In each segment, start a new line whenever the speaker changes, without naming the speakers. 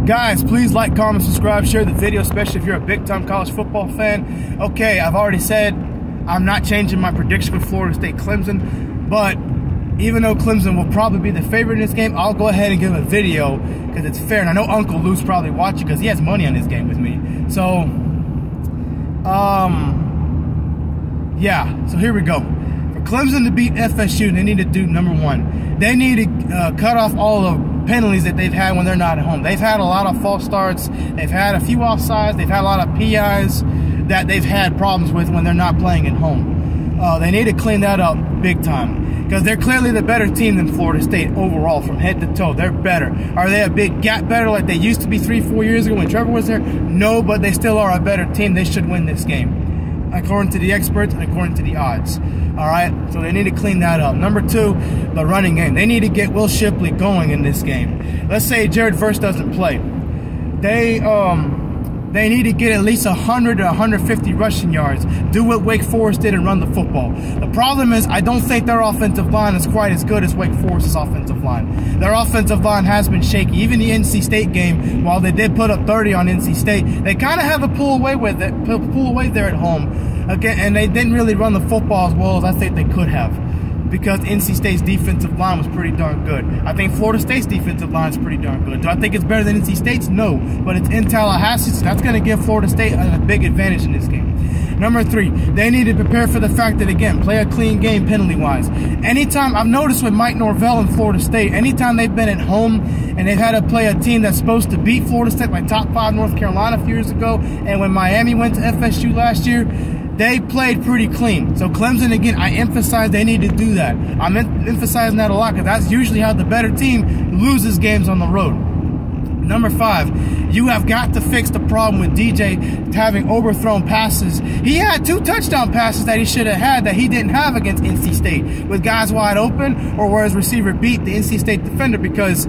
Guys, please like, comment, subscribe, share the video, especially if you're a big-time college football fan. Okay, I've already said I'm not changing my prediction for Florida State Clemson, but even though Clemson will probably be the favorite in this game, I'll go ahead and give a video because it's fair. And I know Uncle Lou's probably watching because he has money on this game with me. So, yeah. So here we go. For Clemson to beat FSU, they need to do number one. They need to cut off all the penalties that they've had when they're not at home. They've had a lot of false starts. They've had a few offsides. They've had a lot of PIs that they've had problems with when they're not playing at home. They need to clean that up big time because they're clearly the better team than Florida State overall from head to toe. They're better. Are they a big gap better like they used to be 3-4 years ago when Trevor was there? No, but they still are a better team. They should win this game, according to the experts and according to the odds. All right, so they need to clean that up. Number two, the running game. They need to get Will Shipley going in this game. Let's say Jared Verse doesn't play. They need to get at least 100 to 150 rushing yards. Do what Wake Forest did and run the football. The problem is I don't think their offensive line is quite as good as Wake Forest's offensive line. Their offensive line has been shaky. Even the NC State game, while they did put up 30 on NC State, they kind of had to pull away there at home. Again, and they didn't really run the football as well as I think they could have because NC State's defensive line was pretty darn good. I think Florida State's defensive line is pretty darn good. Do I think it's better than NC State's? No, but it's in Tallahassee, so that's going to give Florida State a big advantage in this game. Number three, they need to prepare for the fact that, again, play a clean game penalty-wise. Anytime, I've noticed with Mike Norvell and Florida State, anytime they've been at home and they've had to play a team that's supposed to beat Florida State, like top 5 North Carolina a few years ago, and when Miami went to FSU last year, they played pretty clean. So Clemson, again, I emphasize they need to do that. I'm emphasizing that a lot because that's usually how the better team loses games on the road. Number 5, you have got to fix the problem with DJ having overthrown passes. He had 2 touchdown passes that he should have had that he didn't have against NC State with guys wide open or where his receiver beat the NC State defender because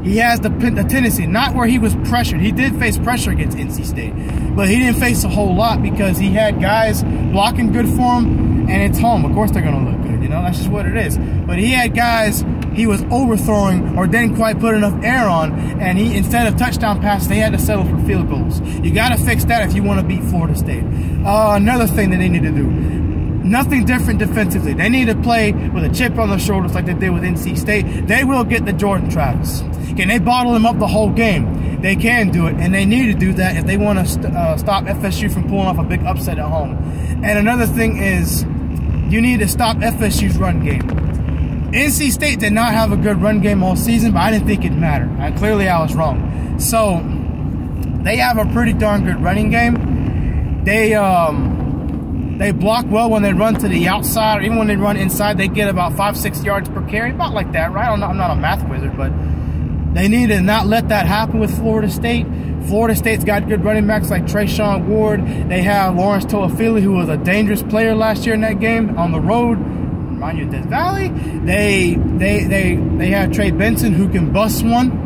he has the tendency, not where he was pressured. He did face pressure against NC State, but he didn't face a whole lot because he had guys blocking good for him, and it's home. Of course they're going to look good, you know, that's just what it is. But he had guys he was overthrowing or didn't quite put enough air on, and he, instead of touchdown passes, they had to settle for field goals. You got to fix that if you want to beat Florida State. Another thing that they need to do, nothing different defensively. They need to play with a chip on their shoulders like they did with NC State. They will get the Jordan Travis. Can they bottle him up the whole game? They can do it, and they need to do that if they want to stop FSU from pulling off a big upset at home. And another thing is you need to stop FSU's run game. NC State did not have a good run game all season, but I didn't think it mattered. Clearly I was wrong. So they have a pretty darn good running game. They block well when they run to the outside, or even when they run inside, they get about 5-6 yards per carry, about like that, right? I'm not a math wizard, but they need to not let that happen with Florida State. Florida State's got good running backs like Trayshawn Ward. They have Lawrence Toafili, who was a dangerous player last year in that game on the road. Remind you of Death Valley. They have Trey Benson, who can bust one.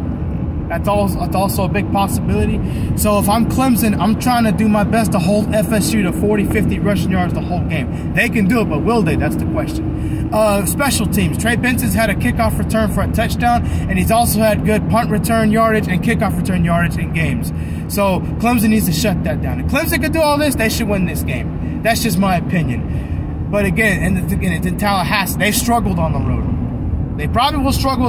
That's also a big possibility. So if I'm Clemson, I'm trying to do my best to hold FSU to 40-50 rushing yards the whole game. They can do it, but will they? That's the question. Special teams. Trey Benson's had a kickoff return for a touchdown, and he's also had good punt return yardage and kickoff return yardage in games. So Clemson needs to shut that down. If Clemson can do all this, they should win this game. That's just my opinion. But again, it's in Tallahassee. They've struggled on the road. They probably will struggle